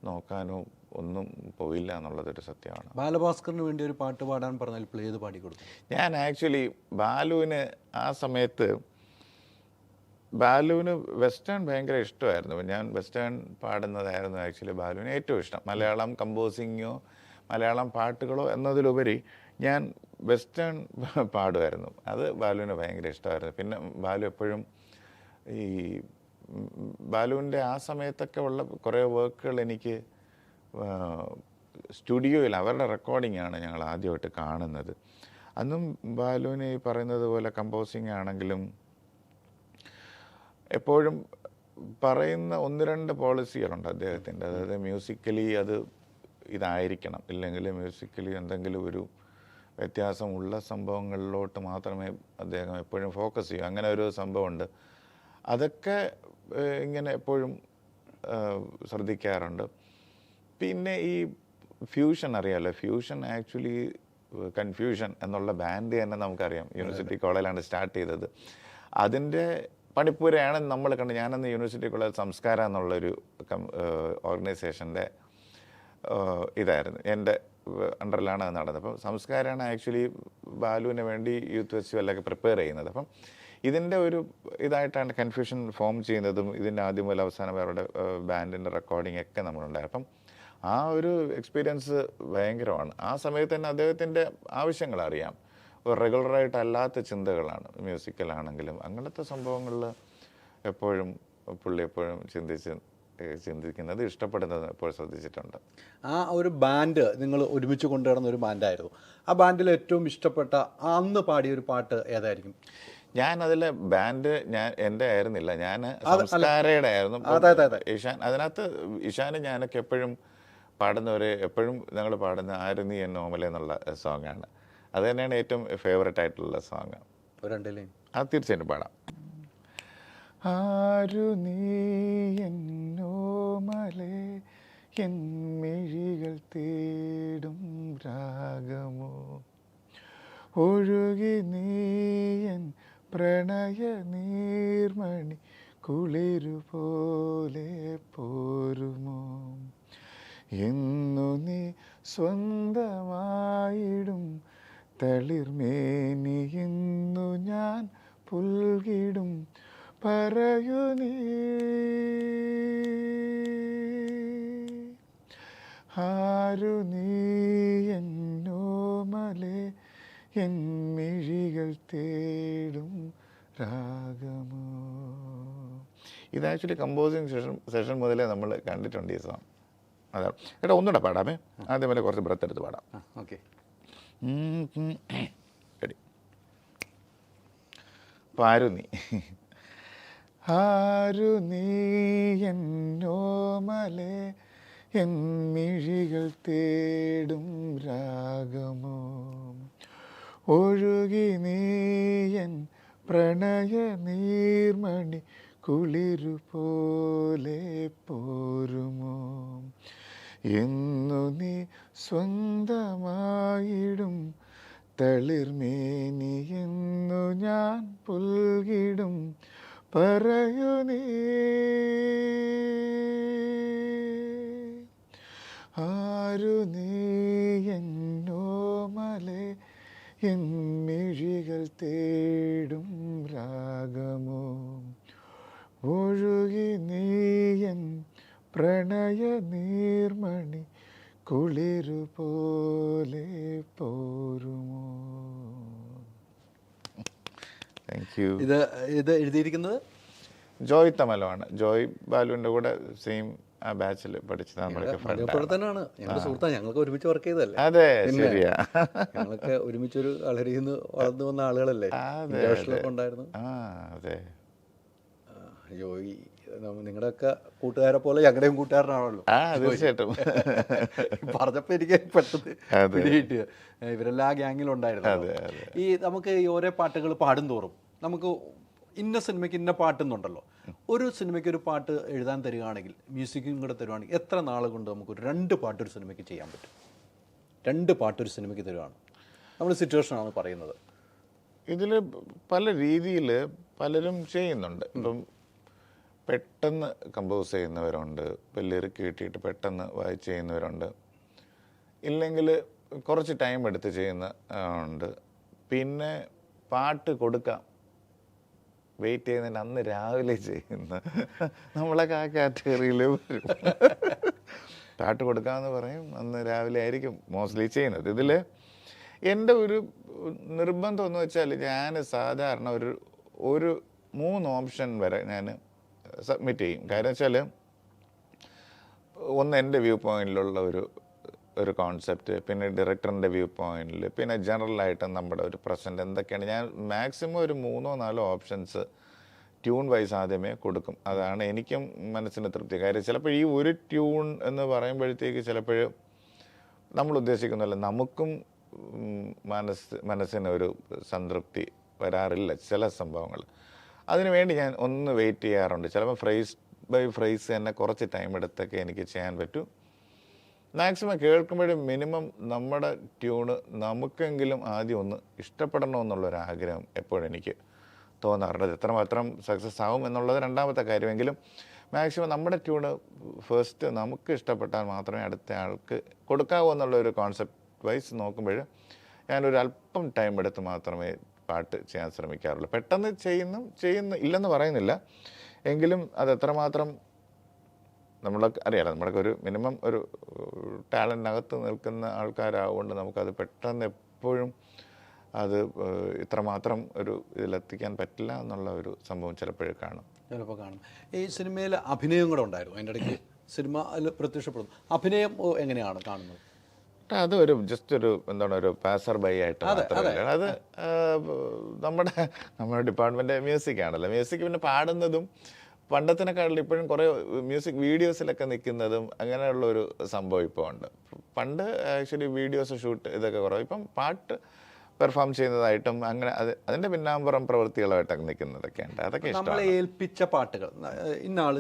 നോക്കാനോ ഒന്നും പോയില്ല എന്നുള്ളതൊരു സത്യമാണ്. ബാലഭാസ്കറിന് വേണ്ടി ഒരു പാട്ട് പാടാൻ പറഞ്ഞാൽ ഏത് പാടി കൊടുക്കും? ഞാൻ ആക്ച്വലി ബാലുവിന് ആ സമയത്ത് ബാലുവിന് വെസ്റ്റേൺ ഭയങ്കര ഇഷ്ടമായിരുന്നു. ഞാൻ വെസ്റ്റേൺ പാടുന്നതായിരുന്നു ആക്ച്വലി ബാലുവിന് ഏറ്റവും ഇഷ്ടം. മലയാളം കമ്പോസിങ്ങോ മലയാളം പാട്ടുകളോ എന്നതിലുപരി ഞാൻ വെസ്റ്റേൺ പാടുമായിരുന്നു. അത് ബാലുവിന് ഭയങ്കര ഇഷ്ടമായിരുന്നു. പിന്നെ ബാലു എപ്പോഴും ഈ ബാലുവിൻ്റെ ആ സമയത്തൊക്കെ ഉള്ള കുറേ വർക്കുകൾ എനിക്ക് സ്റ്റുഡിയോയിൽ അവരുടെ റെക്കോർഡിംഗ് ആണ് ഞങ്ങൾ ആദ്യമായിട്ട് കാണുന്നത്. അന്നും ബാലുവിന് ഈ പറയുന്നത് പോലെ കമ്പോസിങ് ആണെങ്കിലും എപ്പോഴും പറയുന്ന 1-2 പോളിസികളുണ്ട് അദ്ദേഹത്തിൻ്റെ. അതായത് മ്യൂസിക്കലി അത് ഇതായിരിക്കണം, ഇല്ലെങ്കിൽ മ്യൂസിക്കലി എന്തെങ്കിലും ഒരു വ്യത്യാസമുള്ള സംഭവങ്ങളിലോട്ട് മാത്രമേ അദ്ദേഹം എപ്പോഴും ഫോക്കസ് ചെയ്യൂ. അങ്ങനെ ഒരു സംഭവമുണ്ട്. അതൊക്കെ ഇങ്ങനെ എപ്പോഴും ശ്രദ്ധിക്കാറുണ്ട്. പിന്നെ ഈ ഫ്യൂഷൻ അറിയാമല്ലോ, ഫ്യൂഷൻ ആക്ച്വലി കൺഫ്യൂഷൻ എന്നുള്ള ബാൻഡ് തന്നെ നമുക്കറിയാം. യൂണിവേഴ്സിറ്റി കോളേജിലാണ് സ്റ്റാർട്ട് ചെയ്തത്. അതിൻ്റെ പണിപ്പുരയാണ് നമ്മൾ കണ്ട്. ഞാനന്ന് യൂണിവേഴ്സിറ്റി കോളേജ് സംസ്കാരം എന്നുള്ളൊരു ഓർഗനൈസേഷൻ്റെ ഇതായിരുന്നു, എൻ്റെ അണ്ടറിലാണ് അത് നടന്നത്. അപ്പം സംസ്കാരമാണ് ആക്ച്വലി ബാലുവിന് വേണ്ടി യൂത്ത് ഫെസ്റ്റിവലൊക്കെ പ്രിപ്പയർ ചെയ്യുന്നത്. അപ്പം ഇതിൻ്റെ ഒരു ഇതായിട്ടാണ് കൺഫ്യൂഷൻ ഫോം ചെയ്യുന്നതും ഇതിൻ്റെ ആദ്യം മുതൽ അവസാനം അവരുടെ ബാൻഡിൻ്റെ റെക്കോർഡിംഗ് ഒക്കെ നമ്മളുണ്ടായി. അപ്പം ആ ഒരു എക്സ്പീരിയൻസ് ഭയങ്കരമാണ്. ആ സമയത്ത് തന്നെ അദ്ദേഹത്തിൻ്റെ ആവശ്യങ്ങൾ അറിയാം. റെഗുലറായിട്ടല്ലാത്ത ചിന്തകളാണ്, മ്യൂസിക്കലാണെങ്കിലും അങ്ങനത്തെ സംഭവങ്ങളിൽ എപ്പോഴും പുള്ളി എപ്പോഴും ചിന്തിക്കുന്നത് ഇഷ്ടപ്പെടുന്നത് എപ്പോഴും ശ്രദ്ധിച്ചിട്ടുണ്ട്. ആ ഒരു ബാൻഡ് നിങ്ങൾ ഒരുമിച്ച് കൊണ്ടുവരുന്ന ഒരു ബാൻഡായിരുന്നു. ആ ബാൻഡിൽ ഏറ്റവും ഇഷ്ടപ്പെട്ട അന്ന് പാടിയ ഒരു പാട്ട് ഏതായിരിക്കും? ഞാൻ അതിലെ ബാൻഡ് എൻ്റെ ആയിരുന്നില്ല, ഞാൻ സംസ്കാരയുടെ ആയിരുന്നു. ഇഷാൻ, അതിനകത്ത് ഇഷാന് ഞാനൊക്കെ എപ്പോഴും പാടുന്നവരെ എപ്പോഴും ഞങ്ങൾ പാടുന്ന ആര് നീ എൻ ഓമല എന്നുള്ള സോങ്ങാണ്. അത് തന്നെയാണ് ഏറ്റവും ഫേവറേറ്റ് ആയിട്ടുള്ള സോങ്. അത് തീർച്ചയായിട്ടും പാടാം. ആരു നീ എന്നോമലേ എൻ മിഴികൾ തേടും രാഗമോ ഒഴുകി നീയൻ പ്രണയ നീർമണി കുളിരു പോലെ പോരുമോ എന്നു നീ സ്വന്തമായിടും തളിർമേനി എന്നു ഞാൻ പുൽകിടും പറയൂ നീ ആരു നീ എന്നോമലേ എൻ മിഴികൾ തേടും രാഗമോ. ഇത് ആക്ച്വലി കമ്പോസിങ് സെഷൻ മുതലേ നമ്മൾ കണ്ടിട്ടുണ്ട് ഈ സോങ്. അതാണ്. ഏട്ടാ ഒന്നുകൂടെ പാടാമേ. ആദ്യം വരെ കുറച്ച് ബ്രത്ത് എടുത്ത് പാടാം. ഓക്കെ. റെഡി. അപ്പോൾ ആരു നീ ആരു നീ എന്നോമലേ എൻ മിഴികൾ തേടും രാഗമോ ഒഴുകി നീയൻ പ്രണയ നീർമണി കുളിരു പോലെ പോരുമോ എന്നു നീ സ്വന്തമായിടും തളിർമേനി എന്നു ഞാൻ പുൽകിടും പറയൂ നീ ആരു നീ എന്നോമലേ എൻ മിഴികൾ തേടും രാഗമോ ഒഴുകി നീയൻ പ്രണയ നീർമണി കുളിരു പോലെ പോരുമോ. Thank you. ഇത് എഴുതിയിരിക്കുന്നത് ജോയ് തമലമാണ്. ജോയ് ബാലുവിൻ്റെ കൂടെ സെയിം ആ ബാച്ചിൽ പഠിച്ചതാണ്. തന്നെയാണ് ഞങ്ങളുടെ സുഹൃത്താണ്. ഞങ്ങൾക്ക് ഒരുമിച്ച് വർക്ക് ചെയ്തതല്ലേ? അതെ, ശരിയാ. ഞങ്ങളൊക്കെ ഒരുമിച്ചൊരു കളരിയിൽ നിന്ന് വളർന്നു വന്ന ആളുകളല്ലേ? ഉണ്ടായിരുന്നു. അതെ. ജോയി നിങ്ങളുടെയൊക്കെ കൂട്ടുകാരെ പോലെ ഞങ്ങളുടെയും കൂട്ടുകാരനാണല്ലോ. തീർച്ചയായിട്ടും. പറഞ്ഞപ്പോൾ എനിക്ക് പെട്ടെന്ന് പിടികിട്ടിയ ഇവരെല്ലാം ഗ്യാങ്ങിലുണ്ടായിരുന്നു. ഈ നമുക്ക് ഈ ഓരോ പാട്ടുകൾ പാടും തോറും നമുക്ക് ഇന്ന സിനിമയ്ക്ക് ഇന്ന പാട്ടെന്നുണ്ടല്ലോ. ഒരു സിനിമയ്ക്ക് ഒരു പാട്ട് എഴുതാൻ തരികയാണെങ്കിൽ, മ്യൂസിക്കും കൂടെ തരുവാണെങ്കിൽ എത്ര നാൾ കൊണ്ട് നമുക്ക് 2 പാട്ട് ഒരു സിനിമയ്ക്ക് ചെയ്യാൻ പറ്റും? 2 പാട്ട് ഒരു സിനിമയ്ക്ക് തരുവാണ്. നമ്മൾ സിറ്റുവേഷനാണ് പറയുന്നത്. ഇതിൽ പല രീതിയിൽ പലരും ചെയ്യുന്നുണ്ട്. ഇപ്പം പെട്ടെന്ന് കമ്പോസ് ചെയ്യുന്നവരുണ്ട്, ഇപ്പം ലിറിക്ക് കിട്ടിയിട്ട് പെട്ടെന്ന് വായിച്ച് ചെയ്യുന്നവരുണ്ട്, ഇല്ലെങ്കിൽ കുറച്ച് ടൈം എടുത്ത് ചെയ്യുന്ന ഉണ്ട്. പിന്നെ പാട്ട് കൊടുക്കാം വെയിറ്റ് ചെയ്യുന്നതിന് അന്ന് രാവിലെ ചെയ്യുന്ന നമ്മളൊക്കെ ആ കാറ്റഗറിയിൽ വരും. പാട്ട് കൊടുക്കാമെന്ന് പറയും, അന്ന് രാവിലെ ആയിരിക്കും മോസ്റ്റ്ലി ചെയ്യുന്നത്. ഇതിൽ എൻ്റെ ഒരു നിർബന്ധം എന്ന് വെച്ചാൽ ഞാൻ സാധാരണ ഒരു 3 ഓപ്ഷൻ വരെ ഞാൻ സബ്മിറ്റ് ചെയ്യും. കാര്യം വെച്ചാൽ ഒന്ന് എൻ്റെ വ്യൂ പോയിന്റിലുള്ള ഒരു കോൺസെപ്റ്റ്, പിന്നെ ഡയറക്ടറിൻ്റെ വ്യൂ പോയിന്റിൽ, പിന്നെ ജനറലായിട്ട് നമ്മുടെ ഒരു പ്രസൻറ്റ് എന്തൊക്കെയാണ്. ഞാൻ മാക്സിമം ഒരു 3-4 ഓപ്ഷൻസ് ട്യൂൺ വൈസ് ആദ്യമേ കൊടുക്കും. അതാണ് എനിക്കും മനസ്സിന് തൃപ്തി. കാര്യം ചിലപ്പോൾ ഈ ഒരു ട്യൂൺ എന്ന് പറയുമ്പോഴത്തേക്ക് ചിലപ്പോൾ നമ്മൾ ഉദ്ദേശിക്കുന്നില്ല, നമുക്കും മനസ്സിന് ഒരു സംതൃപ്തി വരാറില്ല ചില സംഭവങ്ങൾ. അതിനുവേണ്ടി ഞാൻ ഒന്ന് വെയിറ്റ് ചെയ്യാറുണ്ട്. ചിലപ്പോൾ ഫ്രേസ് ബൈ ഫ്രേസ് തന്നെ കുറച്ച് ടൈം എടുത്തൊക്കെ എനിക്ക് ചെയ്യാൻ പറ്റും. മാക്സിമം കേൾക്കുമ്പോഴും മിനിമം നമ്മുടെ ട്യൂണ് നമുക്കെങ്കിലും ആദ്യം ഒന്ന് ഇഷ്ടപ്പെടണമെന്നുള്ളൊരാഗ്രഹം എപ്പോഴും എനിക്ക് തോന്നാറുണ്ട്. എത്രമാത്രം സക്സസ് ആവും എന്നുള്ളത് രണ്ടാമത്തെ കാര്യമെങ്കിലും മാക്സിമം നമ്മുടെ ട്യൂണ് ഫസ്റ്റ് നമുക്ക് ഇഷ്ടപ്പെട്ടാൽ മാത്രമേ അടുത്ത ആൾക്ക് കൊടുക്കാവൂ എന്നുള്ളൊരു കോൺസെപ്റ്റ് വൈസ് നോക്കുമ്പോൾ ഞാനൊരു അല്പം ടൈം എടുത്ത് മാത്രമേ പാട്ട് ചെയ്യാൻ ശ്രമിക്കാറുള്ളൂ. പെട്ടെന്ന് ചെയ്യുന്നു ഇല്ലെന്ന് പറയുന്നില്ല, എങ്കിലും അത് എത്രമാത്രം നമ്മളൊക്കെ അറിയാലോ, നമ്മളൊക്കെ ഒരു മിനിമം ഒരു ടാലൻറ്റിനകത്ത് നിൽക്കുന്ന ആൾക്കാരാവുകൊണ്ട് നമുക്കത് പെട്ടെന്ന് എപ്പോഴും അത് ഇത്രമാത്രം ഒരു ഇതിലെത്തിക്കാൻ പറ്റില്ല എന്നുള്ള ഒരു സംഭവം ചിലപ്പോൾ കാണും. ഈ സിനിമയിൽ അഭിനയം കൂടെ ഉണ്ടായിരുന്നു, അതിൻ്റെ ഇടയ്ക്ക് സിനിമ അതിൽ പ്രത്യക്ഷപ്പെടുന്നു. അഭിനയം എങ്ങനെയാണ് കാണുന്നത്? അത് ജസ്റ്റ് ഒരു പാസർ ബൈ ആയിട്ട് മാത്രമല്ല, അത് നമ്മുടെ ഡിപ്പാർട്ട്മെന്റ് മ്യൂസിക് ആണല്ലോ. മ്യൂസിക് പിന്നെ പാടുന്നതും പണ്ടത്തിനെക്കാളും ഇപ്പോഴും കുറേ മ്യൂസിക് വീഡിയോസിലൊക്കെ നിൽക്കുന്നതും അങ്ങനെയുള്ളൊരു സംഭവം ഇപ്പോൾ ഉണ്ട്. പണ്ട് ആക്ച്വലി വീഡിയോസ് ഷൂട്ട് ഇതൊക്കെ കുറവ്, ഇപ്പം പാട്ട് പെർഫോം ചെയ്യുന്നതായിട്ടും അങ്ങനെ അതിൻ്റെ പിന്നാമ്പുറം പ്രവൃത്തികളായിട്ടൊക്കെ നിൽക്കുന്നതൊക്കെ ഉണ്ട്. അതൊക്കെ നമ്മളെ ഏൽപ്പിച്ച പാട്ടുകൾ ഇന്നാൾ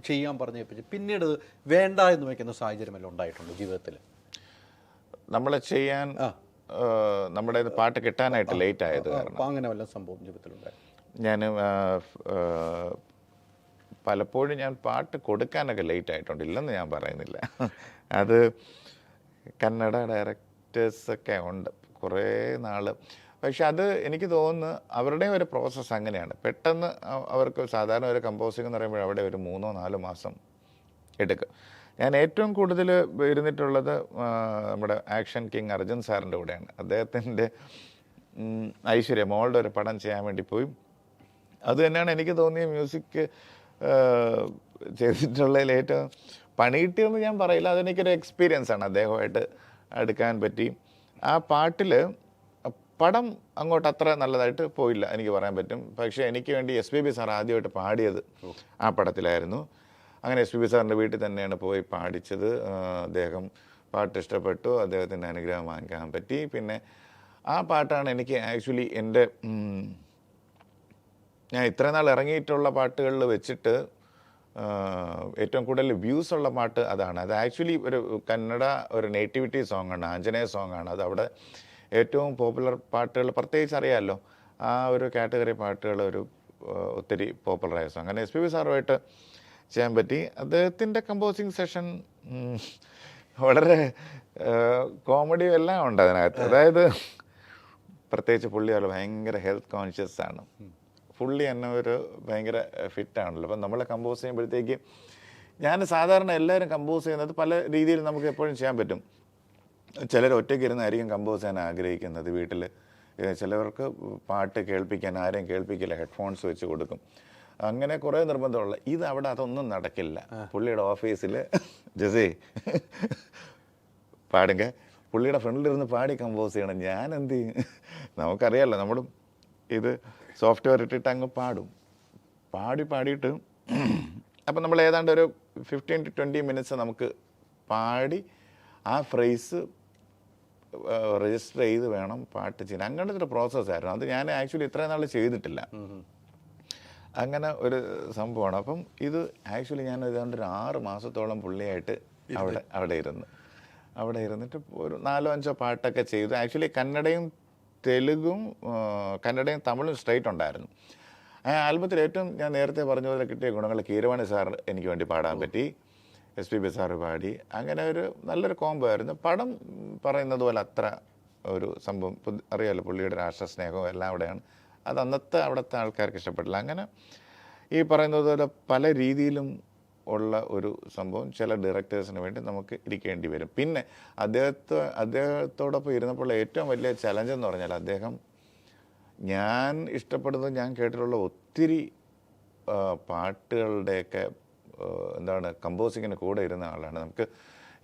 ചെയ്യാൻ പറഞ്ഞേൽപ്പിച്ച് പിന്നീട് വേണ്ട എന്ന് വയ്ക്കുന്ന സാഹചര്യമെല്ലാം ഉണ്ടായിട്ടുണ്ട് ജീവിതത്തിൽ. നമ്മളെ ചെയ്യാൻ നമ്മുടെ പാട്ട് കിട്ടാനായിട്ട് ലേറ്റ് ആയത് കാരണം അങ്ങനെ വല്ല സംഭവം ജീവിതത്തിലുണ്ടായി. ഞാൻ പലപ്പോഴും ഞാൻ പാട്ട് കൊടുക്കാനൊക്കെ ലേറ്റ് ആയിട്ടുണ്ട്, ഇല്ലെന്ന് ഞാൻ പറയുന്നില്ല. അത് കന്നഡ ഡയറക്ടേഴ്സൊക്കെ ഉണ്ട് കുറേ നാൾ. പക്ഷെ അത് എനിക്ക് തോന്നുന്നു അവരുടെ ഒരു പ്രോസസ്സ് അങ്ങനെയാണ്. പെട്ടെന്ന് അവർക്ക് സാധാരണ ഒരു കമ്പോസിംഗ് എന്ന് പറയുമ്പോൾ അവിടെ ഒരു 3-4 മാസം എടുക്കും. ഞാൻ ഏറ്റവും കൂടുതൽ ഇരുന്നിട്ടുള്ളത് നമ്മുടെ ആക്ഷൻ കിങ് അർജുൻ സാറിൻ്റെ കൂടെയാണ്. അദ്ദേഹത്തിൻ്റെ ഐശ്വര്യ മോളുടെ ഒരു പടം ചെയ്യാൻ വേണ്ടി പോയി. അത് തന്നെയാണ് എനിക്ക് തോന്നിയ മ്യൂസിക് ചെയ്തിട്ടുള്ളതിൽ ഏറ്റവും പണി കിട്ടിയെന്ന് ഞാൻ പറയില്ല, അതെനിക്കൊരു എക്സ്പീരിയൻസ് ആണ്. അദ്ദേഹമായിട്ട് അടുക്കാൻ പറ്റി. ആ പാട്ടിൽ പടം അങ്ങോട്ട് അത്ര നല്ലതായിട്ട് പോയില്ല എനിക്ക് പറയാൻ പറ്റും. പക്ഷേ എനിക്ക് വേണ്ടി SPB സാർ ആദ്യമായിട്ട് പാടിയത് ആ പടത്തിലായിരുന്നു. അങ്ങനെ SPB സാറിൻ്റെ വീട്ടിൽ തന്നെയാണ് പോയി പാടിച്ചത്. അദ്ദേഹം പാട്ട് ഇഷ്ടപ്പെട്ടു, അദ്ദേഹത്തിൻ്റെ അനുഗ്രഹം വാങ്ങിക്കാൻ പറ്റി. പിന്നെ ആ പാട്ടാണ് എനിക്ക് ആക്ച്വലി എൻ്റെ ഞാൻ ഇത്രയും നാൾ ഇറങ്ങിയിട്ടുള്ള പാട്ടുകളിൽ വെച്ചിട്ട് ഏറ്റവും കൂടുതൽ വ്യൂസ് ഉള്ള പാട്ട് അതാണ്. അത് ആക്ച്വലി ഒരു കന്നഡ ഒരു നേറ്റിവിറ്റി സോങ്ങാണ്, ആഞ്ജനേയ സോങ്ങാണ്. അത് അവിടെ ഏറ്റവും പോപ്പുലർ പാട്ടുകൾ പ്രത്യേകിച്ച് അറിയാമല്ലോ, ആ ഒരു കാറ്റഗറി പാട്ടുകൾ ഒത്തിരി പോപ്പുലറായ സോങ്. അങ്ങനെ SPB സാറുമായിട്ട് ചെയ്യാൻ പറ്റി. അദ്ദേഹത്തിൻ്റെ കമ്പോസിങ് സെഷൻ വളരെ കോമഡിയും എല്ലാം ഉണ്ട് അതിനകത്ത്. അതായത് പ്രത്യേകിച്ച് പുള്ളി ഭയങ്കര ഹെൽത്ത് കോൺഷ്യസ് ആണ്. പുള്ളി തന്നെ ഭയങ്കര ഫിറ്റാണല്ലോ. അപ്പം നമ്മളെ കമ്പോസ് ചെയ്യുമ്പോഴത്തേക്ക് ഞാൻ സാധാരണ എല്ലാവരും കമ്പോസ് ചെയ്യുന്നത് പല രീതിയിൽ നമുക്ക് എപ്പോഴും ചെയ്യാൻ പറ്റും. ചിലർ ഒറ്റയ്ക്ക് ഇരുന്നായിരിക്കും കമ്പോസ് ചെയ്യാൻ ആഗ്രഹിക്കുന്നത് വീട്ടിൽ. ചിലവർക്ക് പാട്ട് കേൾപ്പിക്കാൻ ആരെയും കേൾപ്പിക്കില്ല, ഹെഡ്ഫോൺസ് വെച്ച് കൊടുക്കും. അങ്ങനെ കുറേ നിർബന്ധമുള്ള ഇത് അവിടെ അതൊന്നും നടക്കില്ല. പുള്ളിയുടെ ഓഫീസിൽ ജസേ പാടുങ്ക പുള്ളിയുടെ ഫ്രണ്ടിലിരുന്ന് പാടി കമ്പോസ് ചെയ്യണം. ഞാൻ എന്ത് ചെയ്യും, നമുക്കറിയാമല്ലോ, നമ്മളും ഇത് സോഫ്റ്റ്വെയർ ഇട്ടിട്ട് അങ്ങ് പാടിയിട്ട് അപ്പം നമ്മൾ ഏതാണ്ട് ഒരു 15 to 20 മിനിറ്റ്സ് നമുക്ക് പാടി ആ ഫ്രേസ് രജിസ്റ്റർ ചെയ്ത് വേണം പാട്ട് ചെയ്യാൻ. അങ്ങനത്തെ ഒരു പ്രോസസ്സായിരുന്നു. അത് ഞാൻ ആക്ച്വലി ഇത്രയും നാൾ ചെയ്തിട്ടില്ല. അങ്ങനെ ഒരു സംഭവമാണ്. അപ്പം ഇത് ആക്ച്വലി ഞാൻ ഏതാണ്ട് ഒരു 6 മാസത്തോളം പുള്ളിയായിട്ട് അവിടെ ഇരുന്നിട്ട് ഒരു 4-5 പാട്ടൊക്കെ ചെയ്തു. ആക്ച്വലി കന്നഡയും തമിഴും സ്ട്രൈറ്റ് ഉണ്ടായിരുന്നു. ആ ആൽബത്തിൽ ഏറ്റവും ഞാൻ നേരത്തെ പറഞ്ഞ പോലെ കിട്ടിയ ഗുണങ്ങൾ കീരവാണി സാർ എനിക്ക് വേണ്ടി പാടാൻ പറ്റി, SPB സാറ് പാടി. അങ്ങനെ ഒരു നല്ലൊരു കോംബോ ആയിരുന്നു. പടം പറയുന്നത് പോലെ അത്ര ഒരു സംഭവം അറിയാമല്ലോ, പുള്ളിയുടെ രാഷ്ട്രസ്നേഹവും എല്ലാം അവിടെയാണ്. അത് അന്നത്തെ അവിടുത്തെ ആൾക്കാർക്ക് ഇഷ്ടപ്പെട്ടില്ല. അങ്ങനെ ഈ പറയുന്നത് പോലെ പല രീതിയിലും ഉള്ള ഒരു സംഭവം ചില ഡയറക്ടേഴ്സിന് വേണ്ടി നമുക്ക് ഇരിക്കേണ്ടി വരും. പിന്നെ അദ്ദേഹത്തോടൊപ്പം ഇരുന്നപ്പോൾ ഏറ്റവും വലിയ ചലഞ്ച് എന്ന് പറഞ്ഞാൽ അദ്ദേഹം ഞാൻ ഇഷ്ടപ്പെടുന്നത് ഞാൻ കേട്ടിട്ടുള്ള ഒത്തിരി പാട്ടുകളുടെയൊക്കെ എന്താണ് കമ്പോസിങ്ങിന് കൂടെ ഇരുന്ന ആളാണ്. നമുക്ക്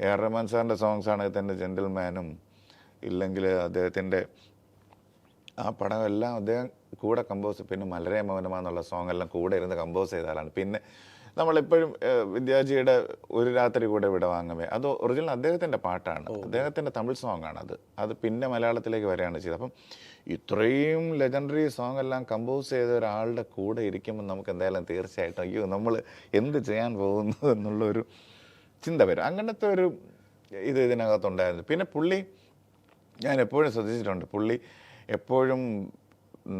AR റഹ്മാൻ സാറിൻ്റെ സോങ്സ് ആണെങ്കിൽ തന്നെ ജെന്റിൽമാനും ഇല്ലെങ്കിൽ അദ്ദേഹത്തിൻ്റെ ആ പടമെല്ലാം അദ്ദേഹം കൂടെ കമ്പോസ്, പിന്നെ മലരേ മൗനമ എന്നുള്ള സോങ് എല്ലാം കൂടെ ഇരുന്ന് കമ്പോസ് ചെയ്ത ആളാണ്. പിന്നെ നമ്മളെപ്പോഴും വിദ്യാജിയുടെ ഒരു രാത്രി കൂടെ വിട വാങ്ങവേ, അത് ഒറിജിനൽ അദ്ദേഹത്തിൻ്റെ പാട്ടാണ്, അദ്ദേഹത്തിൻ്റെ തമിഴ് സോങ് ആണ്. അത് പിന്നെ മലയാളത്തിലേക്ക് വരികയാണ് ചെയ്തത്. അപ്പം ഇത്രയും ലെജൻഡറി സോങ് എല്ലാം കമ്പോസ് ചെയ്ത ഒരാളുടെ കൂടെ ഇരിക്കുമ്പോൾ നമുക്ക് എന്തായാലും തീർച്ചയായിട്ടും അയ്യോ നമ്മൾ എന്ത് ചെയ്യാൻ പോകുന്നു എന്നുള്ളൊരു ചിന്ത വരും. അങ്ങനത്തെ ഒരു ഇതിനകത്തുണ്ടായിരുന്നു. പിന്നെ പുള്ളി, ഞാൻ എപ്പോഴും ശ്രദ്ധിച്ചിട്ടുണ്ട്, പുള്ളി എപ്പോഴും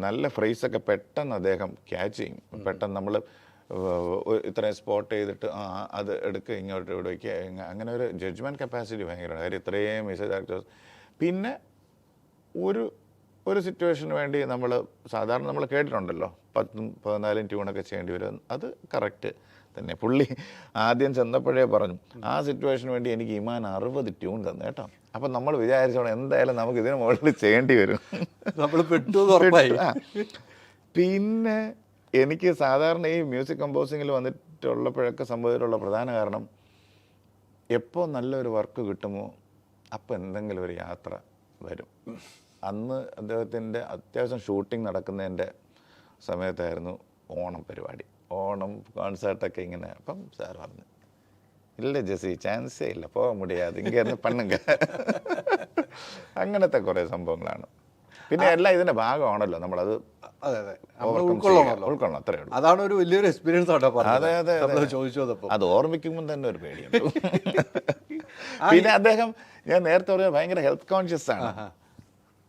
നല്ല ഫ്രേസൊക്കെ പെട്ടെന്ന് അദ്ദേഹം ക്യാച്ച് ചെയ്യും. പെട്ടെന്ന് നമ്മൾ ഇത്രയും സ്പോട്ട് ചെയ്തിട്ട് അത് എടുക്കുക, ഇങ്ങോട്ട് ഇവിടെ വയ്ക്കുക, അങ്ങനെ ഒരു ജഡ്ജ്മെൻറ്റ് കപ്പാസിറ്റി ഭയങ്കരമാണ്. കാര്യം ഇത്രയും മെസ്സേജ് ആക്ടേഴ്സ്. പിന്നെ ഒരു സിറ്റുവേഷന് വേണ്ടി നമ്മൾ സാധാരണ നമ്മൾ കേട്ടിട്ടുണ്ടല്ലോ 10-14 ട്യൂണൊക്കെ ചെയ്യേണ്ടി വരും. അത് കറക്റ്റ് തന്നെ. പുള്ളി ആദ്യം ചെന്നപ്പോഴേ പറഞ്ഞു ആ സിറ്റുവേഷന് വേണ്ടി എനിക്ക് ഇമാൻ 60 ട്യൂൺ തന്നു കേട്ടോ. അപ്പം നമ്മൾ വിചാരിച്ചോണം എന്തായാലും നമുക്ക് ഇതിന് മുകളിൽ ചെയ്യേണ്ടി വരും. നമ്മൾ പെട്ടു. പിന്നെ എനിക്ക് സാധാരണ ഈ മ്യൂസിക് കമ്പോസിങ്ങിൽ വന്നിട്ടുള്ളപ്പോഴൊക്കെ സംഭവിച്ചിട്ടുള്ള പ്രധാന കാരണം, എപ്പോൾ നല്ലൊരു വർക്ക് കിട്ടുമോ അപ്പോൾ എന്തെങ്കിലും ഒരു യാത്ര വരും. അന്ന് അദ്ദേഹത്തിൻ്റെ അത്യാവശ്യം ഷൂട്ടിംഗ് നടക്കുന്നതിൻ്റെ സമയത്തായിരുന്നു ഓണം പരിപാടി, ഓണം കോൺസേർട്ടൊക്കെ ഇങ്ങനെ. അപ്പം സാർ പറഞ്ഞു ഇല്ല ജെസ്സി ചാൻസേ ഇല്ല, പോകാൻ മുടിയാതെ ഇങ്ങനെ പണ്ണുങ്ക. അങ്ങനത്തെ കുറേ സംഭവങ്ങളാണ്. പിന്നെ എല്ലാം ഇതിൻ്റെ ഭാഗമാണല്ലോ, നമ്മളത് ഉൾക്കൊള്ളണം, അത്രേ ഉള്ളൂ. അതാണ് ഒരു വലിയൊരു എക്സ്പീരിയൻസ് ആട്ടോ. അതെ അതെ, ചോദിച്ചതപ്പോൾ അത് ഓർമ്മിക്കുമ്പോൾ തന്നെ ഒരു പേടിയുണ്ട്. പിന്നെ അദ്ദേഹം, ഞാൻ നേരത്തെ പറഞ്ഞ ഭയങ്കര ഹെൽത്ത് കോൺഷ്യസ് ആണ്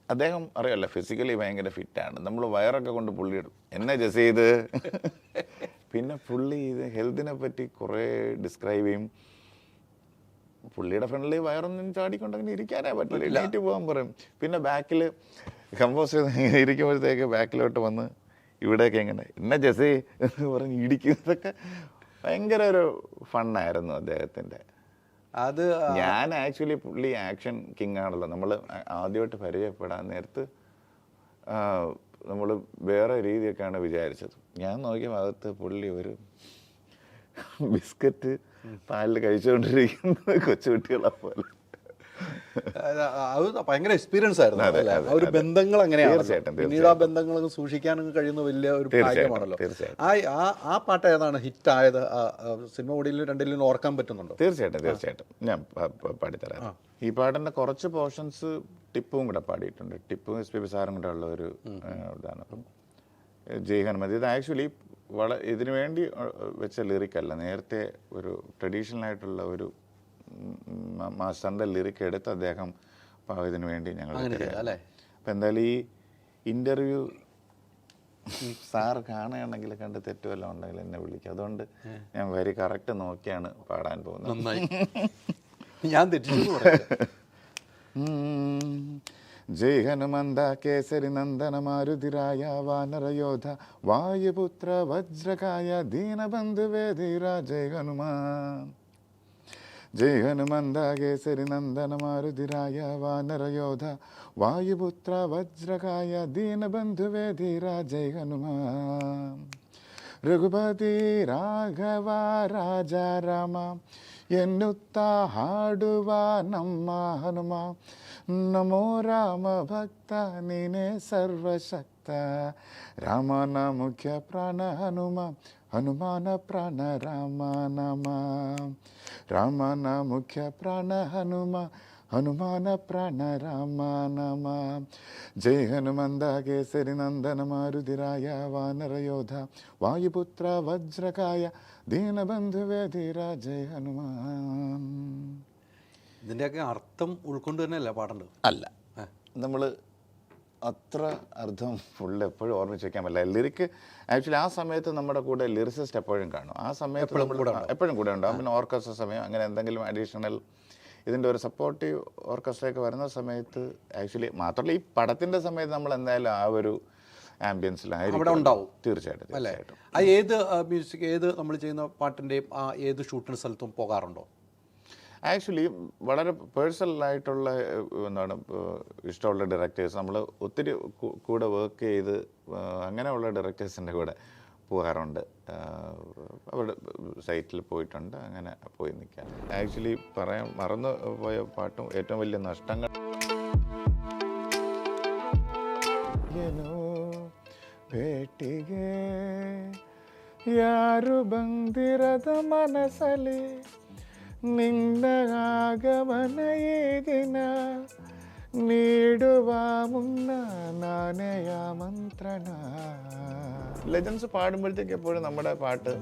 അദ്ദേഹം. അറിയാമല്ലോ, ഫിസിക്കലി ഭയങ്കര ഫിറ്റാണ്. നമ്മൾ വയറൊക്കെ കൊണ്ട് പുള്ളി ഇടും എന്നെ ജസ് ചെയ്ത്. പിന്നെ പുള്ളി ഇത് ഹെൽത്തിനെ പറ്റി കുറേ ഡിസ്ക്രൈബ് ചെയ്യും. പുള്ളിയുടെ ഫ്രണ്ടിൽ വയറൊന്നും ചാടിക്കൊണ്ടങ്ങനെ ഇരിക്കാനേ പറ്റില്ല, എണീറ്റ് പോകാൻ പറയും. പിന്നെ ബാക്കിൽ കമ്പോസ് ചെയ്ത് ഇരിക്കുമ്പോഴത്തേക്ക് ബാക്കിലോട്ട് വന്ന് ഇവിടെയൊക്കെ എങ്ങനെ എന്നെ ജസ് എന്ന് പറഞ്ഞ് ഇടിക്കുന്നതൊക്കെ ഭയങ്കര ഒരു ഫണ്ണായിരുന്നു അദ്ദേഹത്തിൻ്റെ. അത് ഞാൻ ആക്ച്വലി പുള്ളി ആക്ഷൻ കിങ് ആണല്ലോ. നമ്മൾ ആദ്യമായിട്ട് പരിചയപ്പെടാൻ നേരത്ത് നമ്മൾ വേറെ രീതിയൊക്കെയാണ് വിചാരിച്ചത്. ഞാൻ നോക്കിയ ഭാഗത്ത് പുള്ളി ഒരു ബിസ്ക്കറ്റ് പാലിൽ കഴിച്ചുകൊണ്ടിരിക്കുന്ന കൊച്ചുകുട്ടികളെ പോലെ. അത് ഭയങ്കര എക്സ്പീരിയൻസ് ആയിരുന്നു. ഒരു ബന്ധങ്ങൾ അങ്ങനെയാണ്, പിന്നീട് ആ ബന്ധങ്ങൾ സൂക്ഷിക്കാനൊക്കെ കഴിയുന്ന വലിയ ഒരു കാര്യമാണല്ലോ. ആ പാട്ട് ഏതാണ് ഹിറ്റ് ആയത്? സിനിമ കൂടിയിൽ രണ്ടിലും ഓർക്കാൻ പറ്റുന്നുണ്ടോ? തീർച്ചയായിട്ടും ഞാൻ പാടിത്തരാം. ഈ പാട്ടിൻ്റെ കുറച്ച് പോർഷൻസ് ടിപ്പും കൂടെ പാടിയിട്ടുണ്ട്. ടിപ്പും SPB സാറും കൂടെ ഉള്ള ഒരു ഇതാണ്. അപ്പം ജയ് ഹനുമതി ഇത് ആക്ച്വലി ഇതിനു വേണ്ടി വെച്ച ലിറിക്കല്ല, നേരത്തെ ഒരു ട്രഡീഷണൽ ആയിട്ടുള്ള ഒരു മാസ്റ്ററിൻ്റെ ലിറിക്ക് എടുത്ത് അദ്ദേഹം ഇതിനു വേണ്ടി ഞങ്ങൾ. അപ്പം എന്തായാലും ഈ ഇൻ്റർവ്യൂ സാർ കാണുകയാണെങ്കിൽ കണ്ട് തെറ്റുമല്ലോ ഉണ്ടെങ്കിൽ എന്നെ വിളിക്കും. അതുകൊണ്ട് ഞാൻ വരി കറക്റ്റ് നോക്കിയാണ് പാടാൻ പോകുന്നത്. ഞാൻ തെറ്റിച്ചു. ജയ് ഹനുമന്ത കേസരി നന്ദന മാരുതിരായ വാനരയോധ വായുപുത്ര വജ്രകായ ദീനബന്ധുവേ ധീര ജയ് ഹനുമാൻ. ജയ് ഹനുമന്ത കേസരി നന്ദന മാരുതിരായ വാനരയോധ വായുപുത്ര വജ്രകായ ദീനബന്ധുവേ ധീര ജയ് ഹനുമാൻ. രഘുപതി ರಾಘವ ರಾಜಾರಾಮ ಎನ್ನುತ್ತಾ ಹಾಡುವ ನಮ್ಮ ಹನುಮ. ನಮೋ ರಾಮ ಭಕ್ತ ನೀನೇ ಸರ್ವಶಕ್ತ. ರಾಮನ ಮುಖ್ಯ ಪ್ರಾಣ ಹನುಮ, ಹನುಮಾನ ಪ್ರಾಣ ರಾಮ ನಾಮ. ರಾಮನ ಮುಖ್ಯ ಪ್ರಾಣ ಹನುಮ, ಹನುಮಾನ ಪ್ರಾಣ ರಾಮ ನಾಮ. ಜಯ ಹನುಮಂದ ಕೇಸರಿ ನಂದನ ಮಾರುತಿರಾಯ ವಾನರಯೋಧ ವಾಯುಪುತ್ರ ವಜ್ರಕಾಯ ദീനബന്ധുവേ ധീര ജയ ഹനുമാൻ. ഇതിൻ്റെയൊക്കെ അർത്ഥം ഉൾക്കൊണ്ട് തന്നെയല്ല പാടേണ്ടത്? അല്ല, നമ്മൾ അത്ര അർത്ഥം ഫുള്ള് എപ്പോഴും ഓർമ്മിച്ച് വയ്ക്കാൻ പറ്റില്ല. ലിറിക്ക് ആക്ച്വലി ആ സമയത്ത് നമ്മുടെ കൂടെ ലിറിസിസ്റ്റ് എപ്പോഴും കാണും. ആ സമയത്ത് എപ്പോഴും കൂടെ ഉണ്ടാകും. പിന്നെ ഓർക്കസ്ട്ര സമയം അങ്ങനെ എന്തെങ്കിലും അഡീഷണൽ ഇതിൻ്റെ ഒരു സപ്പോർട്ടീവ് ഓർക്കസ്ട്രയൊക്കെ വരുന്ന സമയത്ത് ആക്ച്വലി മാത്രമല്ല ഈ പടത്തിൻ്റെ സമയത്ത് നമ്മൾ എന്തായാലും ആ ഒരു ആംബിയൻസിലായിരിക്കും അവിടെ ഉണ്ടാവും. തീർച്ചയായിട്ടും അല്ലേ? തീർച്ചയായിട്ടും. ആ ഏത് മ്യൂസിക്, ഏത് നമ്മൾ ചെയ്യുന്ന പാട്ടിൻ്റെയും ആ ഏത് ഷൂട്ടിന് സ്ഥലത്തും പോകാറുണ്ടോ? ആക്ച്വലി വളരെ പേഴ്സണലായിട്ടുള്ള എന്താണ് ഇഷ്ടമുള്ള ഡയറക്ടേഴ്സ് നമ്മൾ ഒത്തിരി കൂടെ വർക്ക് ചെയ്ത് അങ്ങനെയുള്ള ഡയറക്ടേഴ്സിൻ്റെ കൂടെ പോകാറുണ്ട്. അവരുടെ സൈറ്റിൽ പോയിട്ടുണ്ട്, അങ്ങനെ പോയി നിൽക്കാൻ. ആക്ച്വലി പറയാൻ മറന്നു പോയ പാട്ടും ഏറ്റവും വലിയ നഷ്ടങ്ങൾ ಭೇಟಿಗೆ ಯಾರು ಬಂದಿರದ ಮನಸಲಿ ನಿನ್ನ ಆಗಮನ ಈ ದಿನ ನೀಡುವ ಮುನ್ನ ನಾನೇ ಆಮಂತ್ರಣ. ലെജൻസ് പാടുമ്പോഴത്തേക്ക് എപ്പോഴും നമ്മുടെ പാട്ട്